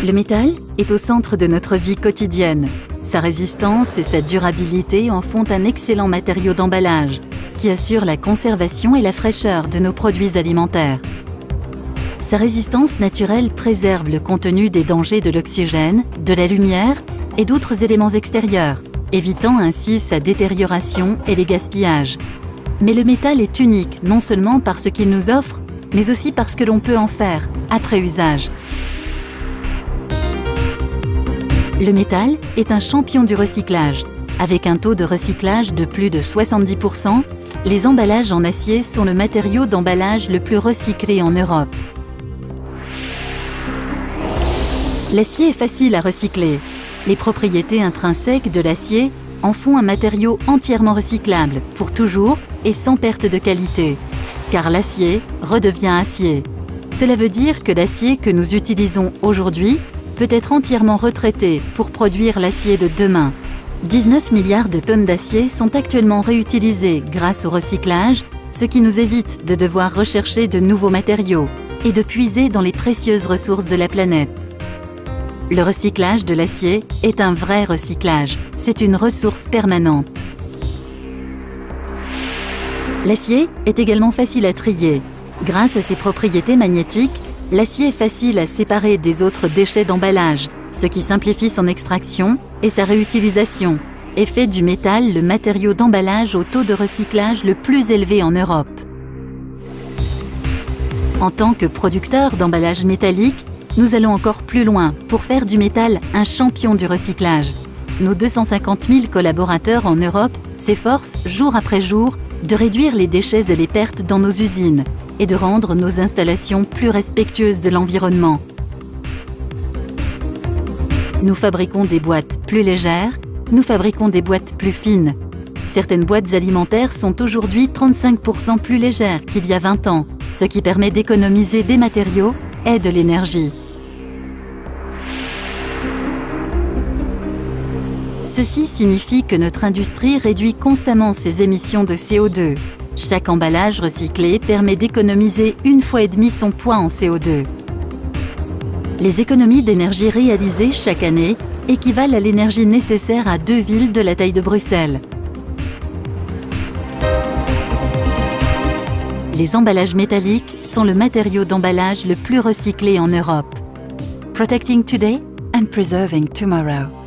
Le métal est au centre de notre vie quotidienne. Sa résistance et sa durabilité en font un excellent matériau d'emballage qui assure la conservation et la fraîcheur de nos produits alimentaires. Sa résistance naturelle préserve le contenu des dangers de l'oxygène, de la lumière et d'autres éléments extérieurs, évitant ainsi sa détérioration et les gaspillages. Mais le métal est unique non seulement par ce qu'il nous offre, mais aussi parce que l'on peut en faire après usage. Le métal est un champion du recyclage. Avec un taux de recyclage de plus de 70%, les emballages en acier sont le matériau d'emballage le plus recyclé en Europe. L'acier est facile à recycler. Les propriétés intrinsèques de l'acier en font un matériau entièrement recyclable pour toujours et sans perte de qualité, car l'acier redevient acier. Cela veut dire que l'acier que nous utilisons aujourd'hui peut être entièrement retraité pour produire l'acier de demain. 19 milliards de tonnes d'acier sont actuellement réutilisées grâce au recyclage, ce qui nous évite de devoir rechercher de nouveaux matériaux et de puiser dans les précieuses ressources de la planète. Le recyclage de l'acier est un vrai recyclage, c'est une ressource permanente. L'acier est également facile à trier. Grâce à ses propriétés magnétiques, l'acier est facile à séparer des autres déchets d'emballage, ce qui simplifie son extraction et sa réutilisation, et fait du métal le matériau d'emballage au taux de recyclage le plus élevé en Europe. En tant que producteur d'emballage métallique, nous allons encore plus loin pour faire du métal un champion du recyclage. Nos 250 000 collaborateurs en Europe s'efforcent jour après jour de réduire les déchets et les pertes dans nos usines et de rendre nos installations plus respectueuses de l'environnement. Nous fabriquons des boîtes plus légères, nous fabriquons des boîtes plus fines. Certaines boîtes alimentaires sont aujourd'hui 35% plus légères qu'il y a 20 ans, ce qui permet d'économiser des matériaux et de l'énergie. Ceci signifie que notre industrie réduit constamment ses émissions de CO2. Chaque emballage recyclé permet d'économiser 1,5 fois son poids en CO2. Les économies d'énergie réalisées chaque année équivalent à l'énergie nécessaire à 2 villes de la taille de Bruxelles. Les emballages métalliques sont le matériau d'emballage le plus recyclé en Europe. Protecting today and preserving tomorrow.